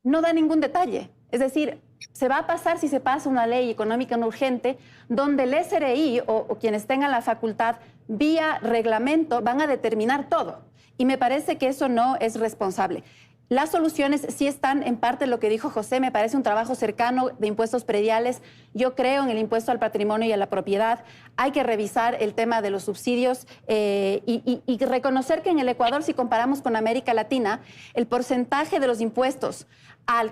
no da ningún detalle. Es decir, se va a pasar si se pasa una ley económica no urgente, donde el SRI o quienes tengan la facultad vía reglamento van a determinar todo. Y me parece que eso no es responsable. Las soluciones sí están en parte lo que dijo José, me parece un trabajo cercano de impuestos prediales. Yo creo en el impuesto al patrimonio y a la propiedad. Hay que revisar el tema de los subsidios y reconocer que en el Ecuador, si comparamos con América Latina, el porcentaje de los impuestos a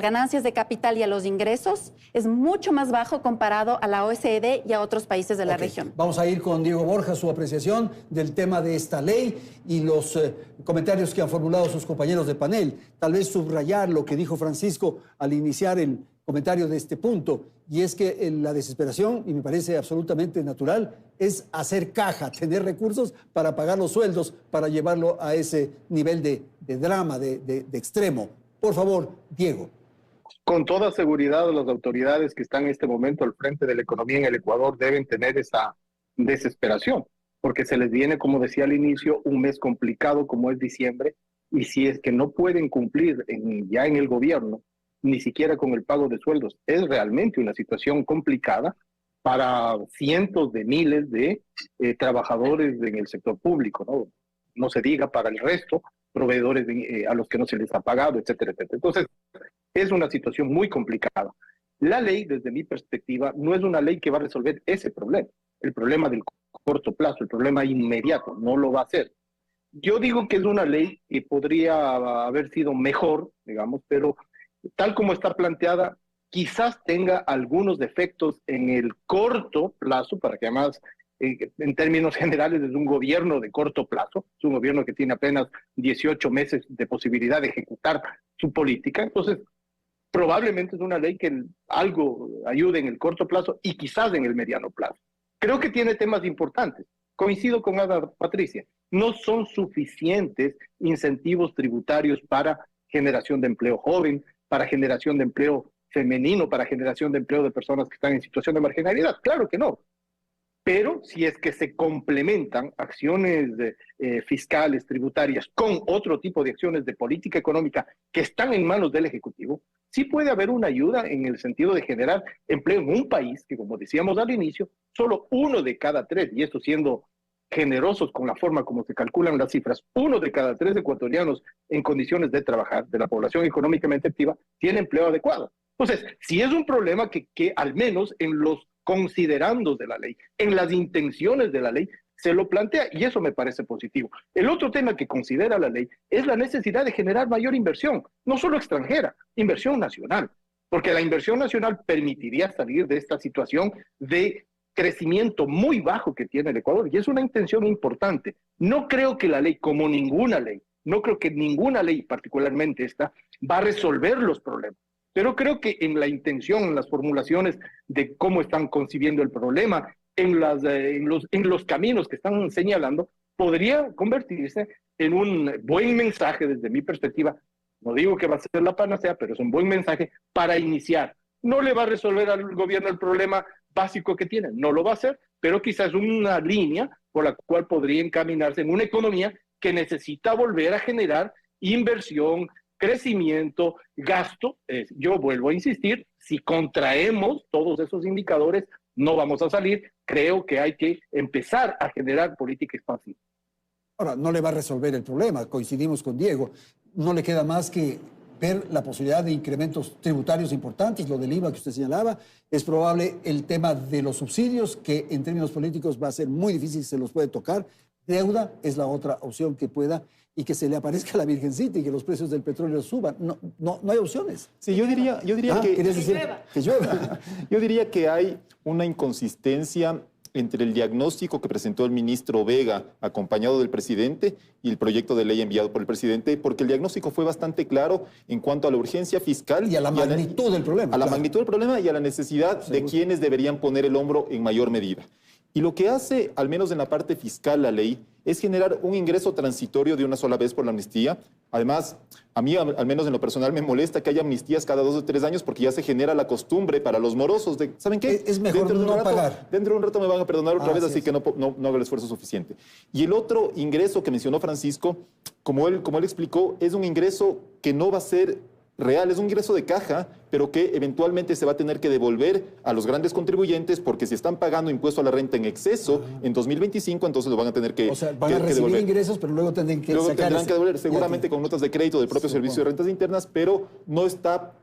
ganancias de capital y a los ingresos es mucho más bajo comparado a la OECD y a otros países de la región. Vamos a ir con Diego Borja, su apreciación del tema de esta ley y los comentarios que han formulado sus compañeros de panel. Tal vez subrayar lo que dijo Francisco al iniciar el comentario de este punto, y es que la desesperación, y me parece absolutamente natural, es hacer caja, tener recursos para pagar los sueldos, para llevarlo a ese nivel de drama, de extremo. Por favor, Diego. Con toda seguridad, las autoridades que están en este momento al frente de la economía en el Ecuador deben tener esa desesperación, porque se les viene, como decía al inicio, un mes complicado como es diciembre, y si es que no pueden cumplir ya en el gobierno, ni siquiera con el pago de sueldos, es realmente una situación complicada para cientos de miles de trabajadores en el sector público, ¿no? No se diga para el resto, proveedores a los que no se les ha pagado, etcétera, etcétera. Entonces, es una situación muy complicada. La ley, desde mi perspectiva, no es una ley que va a resolver ese problema, el problema del corto plazo, el problema inmediato, no lo va a hacer. Yo digo que es una ley que podría haber sido mejor, digamos, pero tal como está planteada, quizás tenga algunos defectos en el corto plazo, para que además, en términos generales, es un gobierno de corto plazo, es un gobierno que tiene apenas 18 meses de posibilidad de ejecutar su política. Entonces, probablemente es una ley que algo ayude en el corto plazo y quizás en el mediano plazo. Creo que tiene temas importantes. Coincido con Ana Patricia. No son suficientes incentivos tributarios para generación de empleo joven, para generación de empleo femenino, para generación de empleo de personas que están en situación de marginalidad. Claro que no. Pero si es que se complementan acciones fiscales, tributarias, con otro tipo de acciones de política económica que están en manos del Ejecutivo, sí puede haber una ayuda en el sentido de generar empleo en un país que, como decíamos al inicio, solo 1 de cada 3, y esto siendo generosos con la forma como se calculan las cifras, 1 de cada 3 ecuatorianos en condiciones de trabajar, de la población económicamente activa, tiene empleo adecuado. Entonces, si es un problema que al menos en los considerandos de la ley, en las intenciones de la ley, se lo plantea y eso me parece positivo. El otro tema que considera la ley es la necesidad de generar mayor inversión, no solo extranjera, inversión nacional, porque la inversión nacional permitiría salir de esta situación de crecimiento muy bajo que tiene el Ecuador y es una intención importante. No creo que la ley, como ninguna ley, no creo que ninguna ley, particularmente esta, va a resolver los problemas. Pero creo que en la intención, en las formulaciones de cómo están concibiendo el problema, en los caminos que están señalando, podría convertirse en un buen mensaje desde mi perspectiva. No digo que va a ser la panacea, pero es un buen mensaje para iniciar. No le va a resolver al gobierno el problema básico que tiene, no lo va a hacer, pero quizás una línea por la cual podría encaminarse en una economía que necesita volver a generar inversión, crecimiento, gasto. Yo vuelvo a insistir, si contraemos todos esos indicadores, no vamos a salir. Creo que hay que empezar a generar política expansiva. Ahora, no le va a resolver el problema, coincidimos con Diego. No le queda más que ver la posibilidad de incrementos tributarios importantes, lo del IVA que usted señalaba. Es probable el tema de los subsidios, que en términos políticos va a ser muy difícil, se los puede tocar. Deuda es la otra opción que pueda, y que se le aparezca la Virgencita y que los precios del petróleo suban. No hay opciones. Sí, yo diría que... ¿Quieres decir? Que llueva. Yo diría que hay una inconsistencia entre el diagnóstico que presentó el ministro Vega, acompañado del presidente, y el proyecto de ley enviado por el presidente, porque el diagnóstico fue bastante claro en cuanto a la urgencia fiscal. Y a la magnitud del problema. A la magnitud del problema y a la necesidad de quienes deberían poner el hombro en mayor medida. Y lo que hace, al menos en la parte fiscal, la ley, es generar un ingreso transitorio de una sola vez por la amnistía. Además, a mí, al menos en lo personal, me molesta que haya amnistías cada 2 o 3 años porque ya se genera la costumbre para los morosos de, ¿saben qué? Es mejor pagar. Dentro de un rato me van a perdonar otra vez, así que no hago el esfuerzo suficiente. Y el otro ingreso que mencionó Francisco, como él explicó, es un ingreso que no va a ser real, es un ingreso de caja, pero que eventualmente se va a tener que devolver a los grandes contribuyentes, porque si están pagando impuesto a la renta en exceso en 2025, entonces lo van a tener que devolver. O sea, van a recibir ingresos, pero luego tendrán que devolver, seguramente con notas de crédito del propio Servicio de Rentas Internas, pero no está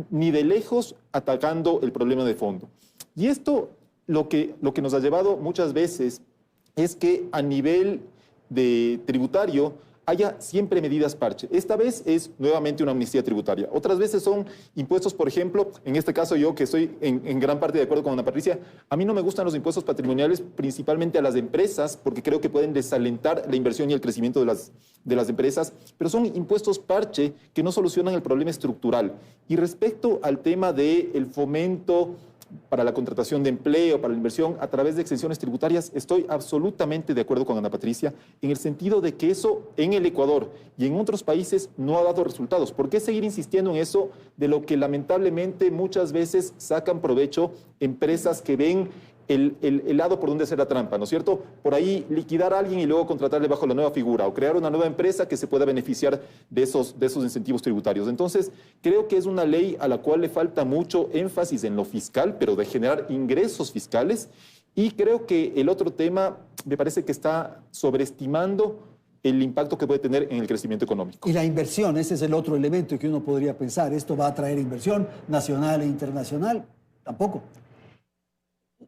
ni de lejos atacando el problema de fondo. Y esto lo que nos ha llevado muchas veces es que a nivel de tributario haya siempre medidas parche. Esta vez es nuevamente una amnistía tributaria. Otras veces son impuestos, por ejemplo, en este caso yo que estoy en gran parte de acuerdo con Ana Patricia, a mí no me gustan los impuestos patrimoniales, principalmente a las empresas, porque creo que pueden desalentar la inversión y el crecimiento de las empresas, pero son impuestos parche que no solucionan el problema estructural. Y respecto al tema del fomento para la contratación de empleo, para la inversión a través de exenciones tributarias, estoy absolutamente de acuerdo con Ana Patricia en el sentido de que eso en el Ecuador y en otros países no ha dado resultados. ¿Por qué seguir insistiendo en eso de lo que lamentablemente muchas veces sacan provecho empresas que ven el lado por donde hacer la trampa, ¿no es cierto? Por ahí liquidar a alguien y luego contratarle bajo la nueva figura o crear una nueva empresa que se pueda beneficiar de esos incentivos tributarios. Entonces, creo que es una ley a la cual le falta mucho énfasis en lo fiscal, pero de generar ingresos fiscales. Y creo que el otro tema me parece que está sobreestimando el impacto que puede tener en el crecimiento económico. Y la inversión, ese es el otro elemento que uno podría pensar. ¿Esto va a traer inversión nacional e internacional? Tampoco.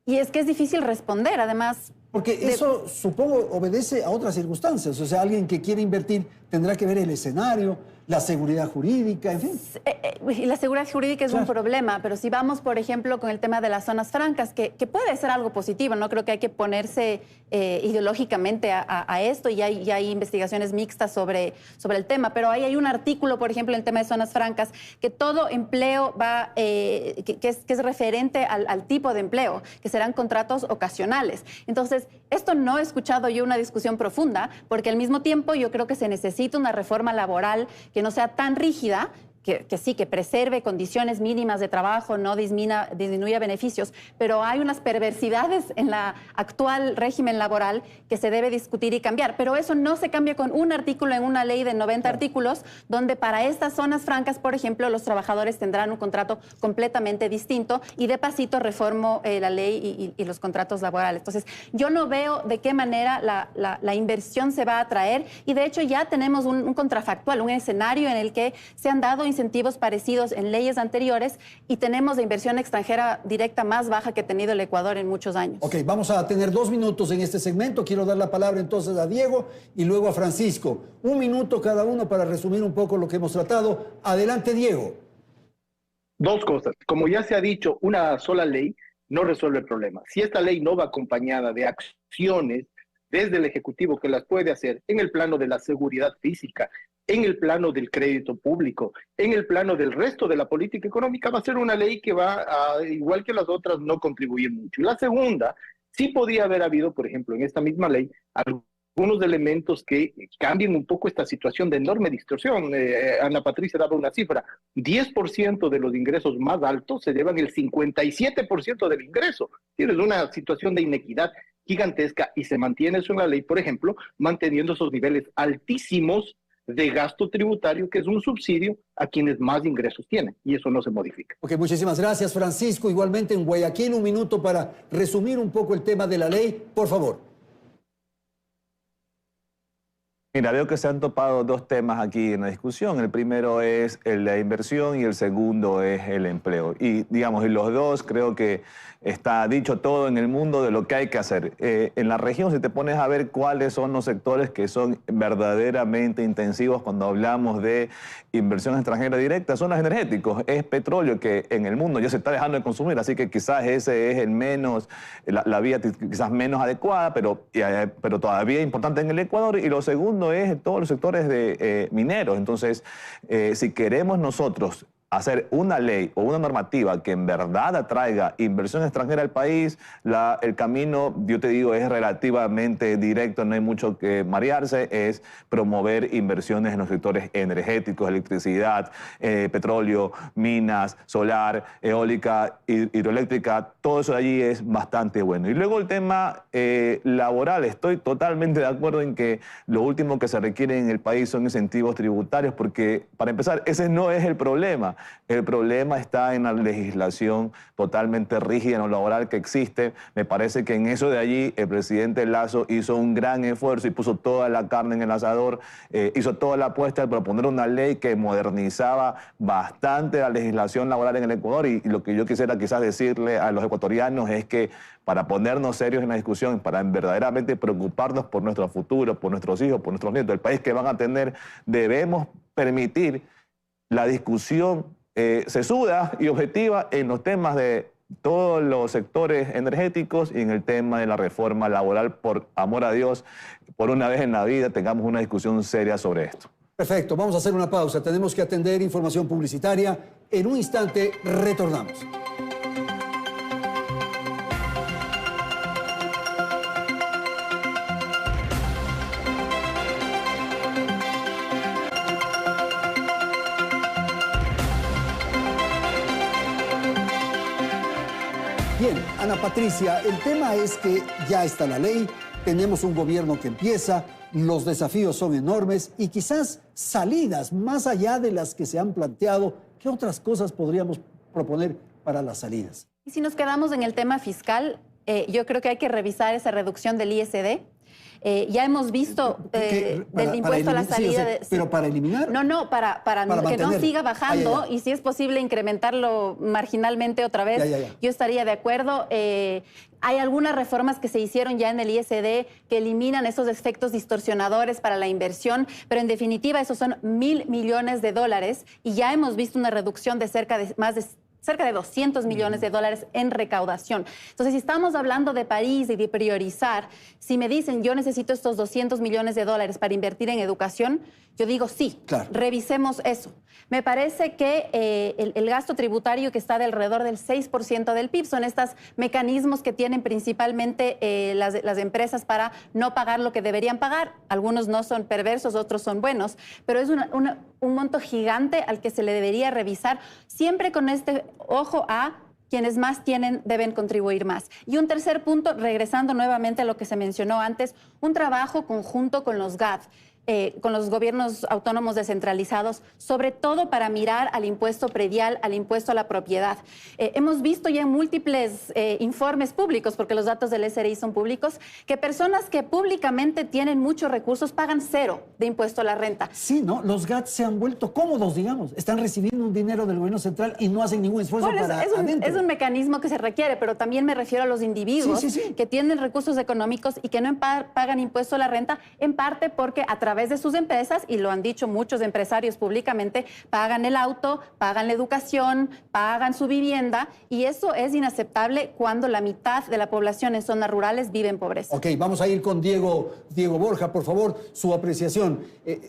Y es que es difícil responder, además. Porque eso, supongo, obedece a otras circunstancias. O sea, alguien que quiere invertir tendrá que ver el escenario, la seguridad jurídica, en fin. Y la seguridad jurídica es un problema, pero si vamos, por ejemplo, con el tema de las zonas francas, que puede ser algo positivo, no creo que hay que ponerse ideológicamente a esto, y hay investigaciones mixtas sobre el tema, pero ahí hay un artículo, por ejemplo, en el tema de zonas francas, que todo empleo va, que es referente al tipo de empleo, que serán contratos ocasionales. Entonces, esto no he escuchado yo una discusión profunda, porque al mismo tiempo yo creo que se necesita una reforma laboral que no sea tan rígida, que sí, que preserve condiciones mínimas de trabajo, no disminuya beneficios, pero hay unas perversidades en la actual régimen laboral que se debe discutir y cambiar. Pero eso no se cambia con un artículo en una ley de 90 artículos, donde para estas zonas francas, por ejemplo, los trabajadores tendrán un contrato completamente distinto, y de pasito reformo la ley y los contratos laborales. Entonces, yo no veo de qué manera la inversión se va a atraer, y de hecho ya tenemos un contrafactual, un escenario en el que se han dado incentivos parecidos en leyes anteriores y tenemos la inversión extranjera directa más baja que ha tenido el Ecuador en muchos años. Ok, vamos a tener 2 minutos en este segmento. Quiero dar la palabra entonces a Diego y luego a Francisco. 1 minuto cada uno para resumir un poco lo que hemos tratado. Adelante, Diego. 2 cosas. Como ya se ha dicho, una sola ley no resuelve el problema. Si esta ley no va acompañada de acciones desde el Ejecutivo que las puede hacer en el plano de la seguridad física, en el plano del crédito público, en el plano del resto de la política económica, va a ser una ley que va a, igual que las otras, no contribuir mucho. Y la segunda, sí podría haber habido, por ejemplo, en esta misma ley, algunos elementos que cambien un poco esta situación de enorme distorsión. Ana Patricia daba una cifra, 10% de los ingresos más altos se llevan el 57% del ingreso. Tienes una situación de inequidad gigantesca y se mantiene eso en la ley, por ejemplo, manteniendo esos niveles altísimos de gasto tributario, que es un subsidio a quienes más ingresos tienen, y eso no se modifica. Ok, muchísimas gracias, Francisco. Igualmente en Guayaquil, 1 minuto para resumir un poco el tema de la ley, por favor. Mira, veo que se han topado 2 temas aquí en la discusión. El primero es el de la inversión y el segundo es el empleo. Y digamos, en los dos creo que está dicho todo en el mundo de lo que hay que hacer. En la región, si te pones a ver cuáles son los sectores que son verdaderamente intensivos cuando hablamos de inversión extranjera directa, son los energéticos. Es petróleo que en el mundo ya se está dejando de consumir, así que quizás ese es el menos, la vía quizás menos adecuada, pero todavía importante en el Ecuador. Y lo segundo es todos los sectores de mineros. Entonces, si queremos nosotros hacer una ley o una normativa que en verdad atraiga inversión extranjera al país, el camino, yo te digo, es relativamente directo, no hay mucho que marearse, es promover inversiones en los sectores energéticos, electricidad, petróleo, minas, solar, eólica, hidroeléctrica, todo eso de allí es bastante bueno. Y luego el tema laboral, estoy totalmente de acuerdo en que lo último que se requiere en el país son incentivos tributarios, porque para empezar, ese no es el problema. El problema está en la legislación totalmente rígida en lo laboral que existe. Me parece que en eso de allí el presidente Lasso hizo un gran esfuerzo y puso toda la carne en el asador, hizo toda la apuesta de proponer una ley que modernizaba bastante la legislación laboral en el Ecuador. Y lo que yo quisiera quizás decirle a los ecuatorianos es que para ponernos serios en la discusión, para verdaderamente preocuparnos por nuestro futuro, por nuestros hijos, por nuestros nietos, el país que van a tener, debemos permitir la discusión sesuda y objetiva en los temas de todos los sectores energéticos y en el tema de la reforma laboral. Por amor a Dios, por una vez en la vida tengamos una discusión seria sobre esto. Perfecto, vamos a hacer una pausa. Tenemos que atender información publicitaria. En un instante retornamos. Bien, Ana Patricia, el tema es que ya está la ley, tenemos un gobierno que empieza, los desafíos son enormes y quizás salidas más allá de las que se han planteado. ¿Qué otras cosas podríamos proponer para las salidas? Y si nos quedamos en el tema fiscal, yo creo que hay que revisar esa reducción del ISD. Ya hemos visto del impuesto a la salida... ¿Pero para eliminar? No, para que no siga bajando y si es posible incrementarlo marginalmente otra vez, yo estaría de acuerdo. Hay algunas reformas que se hicieron ya en el ISD que eliminan esos efectos distorsionadores para la inversión, pero en definitiva esos son $1.000 millones y ya hemos visto una reducción de cerca de 200 millones de dólares en recaudación. Entonces, si estamos hablando de París y de priorizar, si me dicen yo necesito estos 200 millones de dólares para invertir en educación, yo digo sí, claro, revisemos eso. Me parece que el gasto tributario que está de alrededor del 6% del PIB son estos mecanismos que tienen principalmente las empresas para no pagar lo que deberían pagar. Algunos no son perversos, otros son buenos, pero es un monto gigante al que se le debería revisar, siempre con este ojo a quienes más tienen deben contribuir más. Y un tercer punto, regresando nuevamente a lo que se mencionó antes, un trabajo conjunto con los GAD. con los gobiernos autónomos descentralizados, sobre todo para mirar al impuesto predial, al impuesto a la propiedad. Hemos visto ya en múltiples informes públicos, porque los datos del SRI son públicos, que personas que públicamente tienen muchos recursos pagan 0 de impuesto a la renta. Sí, ¿no? Los GAT se han vuelto cómodos, digamos. Están recibiendo un dinero del gobierno central y no hacen ningún esfuerzo para es un mecanismo que se requiere, pero también me refiero a los individuos que tienen recursos económicos y que no pagan impuesto a la renta, en parte porque a través de sus empresas, y lo han dicho muchos empresarios públicamente, pagan el auto, pagan la educación, pagan su vivienda, y eso es inaceptable cuando la mitad de la población en zonas rurales vive en pobreza. Ok, vamos a ir con Diego Borja, por favor, su apreciación.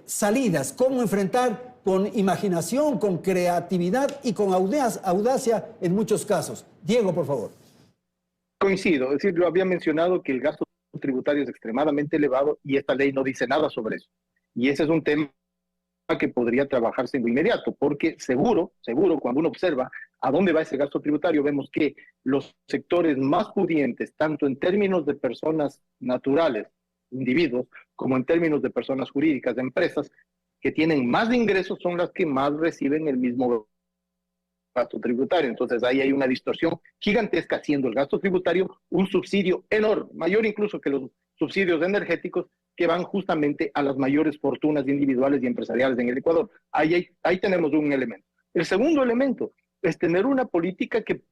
Salidas, ¿cómo enfrentar con imaginación, con creatividad y con audacia en muchos casos? Diego, por favor. Coincido, es decir, yo había mencionado que el gasto tributario es extremadamente elevado y esta ley no dice nada sobre eso. Y ese es un tema que podría trabajarse de inmediato, porque seguro, cuando uno observa a dónde va ese gasto tributario, vemos que los sectores más pudientes, tanto en términos de personas naturales, individuos, como en términos de personas jurídicas, de empresas, que tienen más ingresos son las que más reciben el mismo gasto tributario. Entonces ahí hay una distorsión gigantesca, haciendo el gasto tributario un subsidio enorme, mayor incluso que los subsidios energéticos que van justamente a las mayores fortunas individuales y empresariales en el Ecuador. Ahí tenemos un elemento. El segundo elemento es tener una política que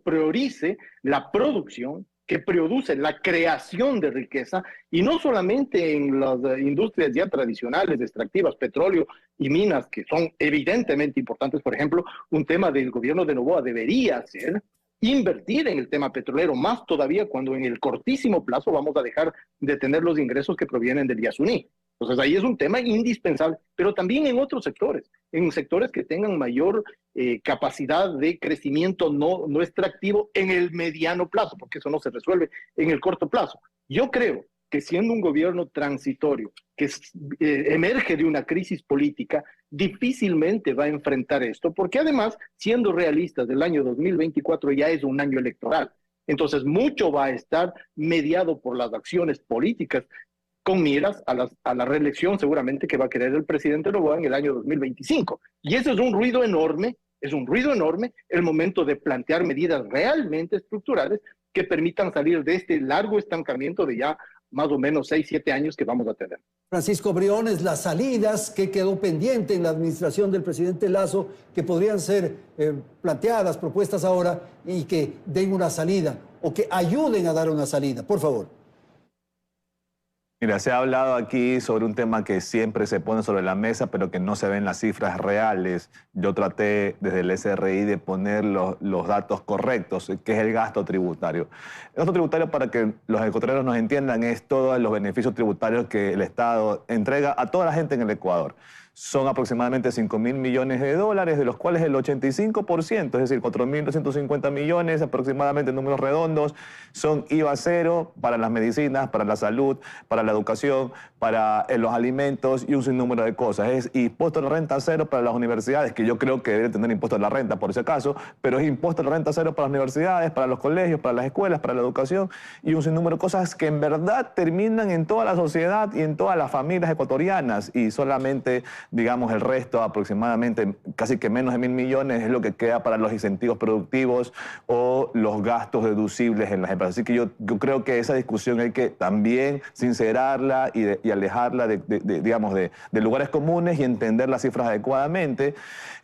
priorice la producción, que produce la creación de riqueza, y no solamente en las industrias ya tradicionales, extractivas, petróleo y minas, que son evidentemente importantes. Por ejemplo, un tema del gobierno de Noboa debería ser invertir en el tema petrolero, más todavía cuando en el cortísimo plazo vamos a dejar de tener los ingresos que provienen del Yasuní. Entonces ahí es un tema indispensable, pero también en otros sectores, en sectores que tengan mayor capacidad de crecimiento no extractivo en el mediano plazo, porque eso no se resuelve en el corto plazo. Yo creo que siendo un gobierno transitorio, que emerge de una crisis política, difícilmente va a enfrentar esto, porque además, siendo realistas, el año 2024 ya es un año electoral. Entonces mucho va a estar mediado por las acciones políticas con miras a la reelección seguramente que va a querer el presidente Noboa en el año 2025. Y eso es un ruido enorme el momento de plantear medidas realmente estructurales que permitan salir de este largo estancamiento de ya más o menos 6, 7 años que vamos a tener. Francisco Briones, las salidas que quedó pendiente en la administración del presidente Lasso, que podrían ser planteadas, propuestas ahora, y que den una salida o que ayuden a dar una salida. Por favor. Mira, se ha hablado aquí sobre un tema que siempre se pone sobre la mesa, pero que no se ven las cifras reales. Yo traté desde el SRI de poner los datos correctos, que es el gasto tributario. El gasto tributario, para que los ecuatorianos nos entiendan, es todos los beneficios tributarios que el Estado entrega a toda la gente en el Ecuador. Son aproximadamente 5.000 millones de dólares, de los cuales el 85%, es decir, 4.250 millones aproximadamente en números redondos, son IVA cero para las medicinas, para la salud, para la educación, para los alimentos y un sinnúmero de cosas. Es impuesto a la renta cero para las universidades, que yo creo que deben tener impuesto a la renta por ese caso, pero es impuesto a la renta cero para las universidades, para los colegios, para las escuelas, para la educación y un sinnúmero de cosas que en verdad terminan en toda la sociedad y en todas las familias ecuatorianas, y solamente, digamos, el resto, aproximadamente casi que menos de 1.000 millones, es lo que queda para los incentivos productivos o los gastos deducibles en las empresas. Así que yo creo que esa discusión hay que también sincerarla y alejarla de lugares comunes y entender las cifras adecuadamente.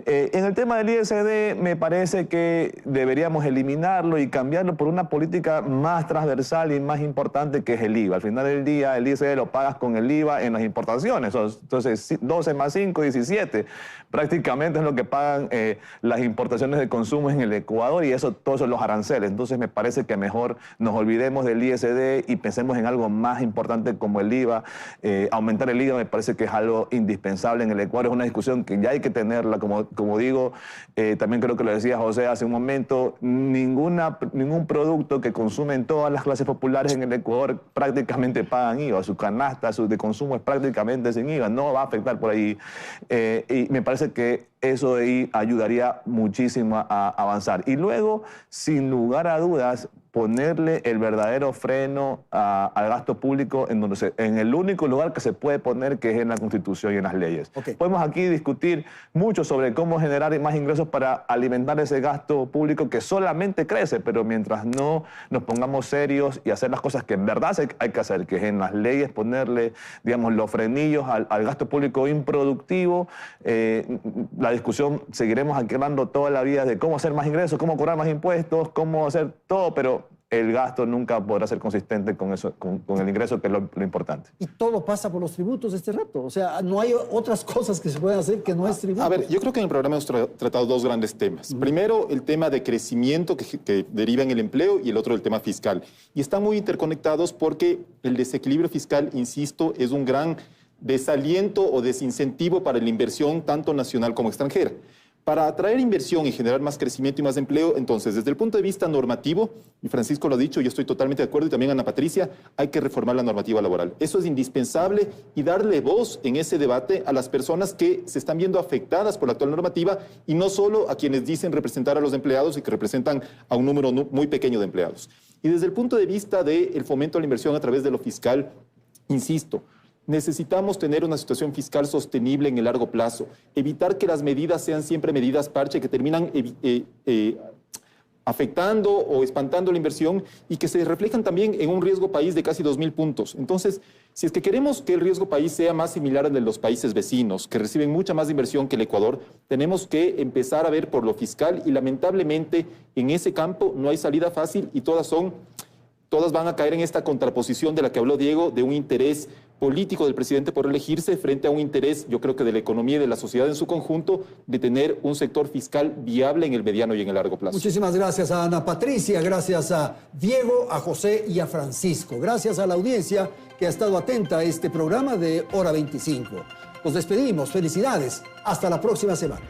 En el tema del ISD, me parece que deberíamos eliminarlo y cambiarlo por una política más transversal y más importante, que es el IVA. Al final del día, el ISD lo pagas con el IVA en las importaciones. Entonces, 12 más 5, 17. Prácticamente es lo que pagan las importaciones de consumo en el Ecuador, y eso, todos son los aranceles. Entonces me parece que mejor nos olvidemos del ISD y pensemos en algo más importante como el IVA. Aumentar el IVA me parece que es algo indispensable en el Ecuador. Es una discusión que ya hay que tenerla, como digo. También creo que lo decía José hace un momento, ningún producto que consumen todas las clases populares en el Ecuador prácticamente pagan IVA. Su canasta de consumo es prácticamente sin IVA. No va a afectar por ahí. Y me parece que eso de ahí ayudaría muchísimo a avanzar. Y luego, sin lugar a dudas, ponerle el verdadero freno al gasto público en el único lugar que se puede poner, que es en la Constitución y en las leyes. Podemos aquí discutir mucho sobre cómo generar más ingresos para alimentar ese gasto público que solamente crece, pero mientras no nos pongamos serios y hacer las cosas que en verdad hay que hacer, que es en las leyes ponerle, digamos, los frenillos al gasto público improductivo, la discusión seguiremos aquí hablando toda la vida de cómo hacer más ingresos, cómo cobrar más impuestos, cómo hacer todo, pero el gasto nunca podrá ser consistente con eso, con el ingreso, que es lo importante. Y todo pasa por los tributos este rato. O sea, no hay otras cosas que se puedan hacer que no es tributo. A ver, yo creo que en el programa hemos tratado dos grandes temas. Primero, el tema de crecimiento que deriva en el empleo, y el otro, el tema fiscal. Y están muy interconectados porque el desequilibrio fiscal, insisto, es un gran desaliento o desincentivo para la inversión tanto nacional como extranjera. Para atraer inversión y generar más crecimiento y más empleo, entonces, desde el punto de vista normativo, y Francisco lo ha dicho, y estoy totalmente de acuerdo, y también Ana Patricia, hay que reformar la normativa laboral. Eso es indispensable, y darle voz en ese debate a las personas que se están viendo afectadas por la actual normativa, y no solo a quienes dicen representar a los empleados y que representan a un número muy pequeño de empleados. Y desde el punto de vista del fomento a la inversión a través de lo fiscal, insisto, necesitamos tener una situación fiscal sostenible en el largo plazo, evitar que las medidas sean siempre medidas parche que terminan afectando o espantando la inversión y que se reflejan también en un riesgo país de casi 2.000 puntos. Entonces, si es que queremos que el riesgo país sea más similar al de los países vecinos, que reciben mucha más inversión que el Ecuador, tenemos que empezar a ver por lo fiscal, y lamentablemente en ese campo no hay salida fácil, y todas van a caer en esta contraposición de la que habló Diego, de un interés político del presidente por elegirse frente a un interés, yo creo que de la economía y de la sociedad en su conjunto, de tener un sector fiscal viable en el mediano y en el largo plazo. Muchísimas gracias a Ana Patricia, gracias a Diego, a José y a Francisco. Gracias a la audiencia que ha estado atenta a este programa de Hora 25. Nos despedimos, felicidades, hasta la próxima semana.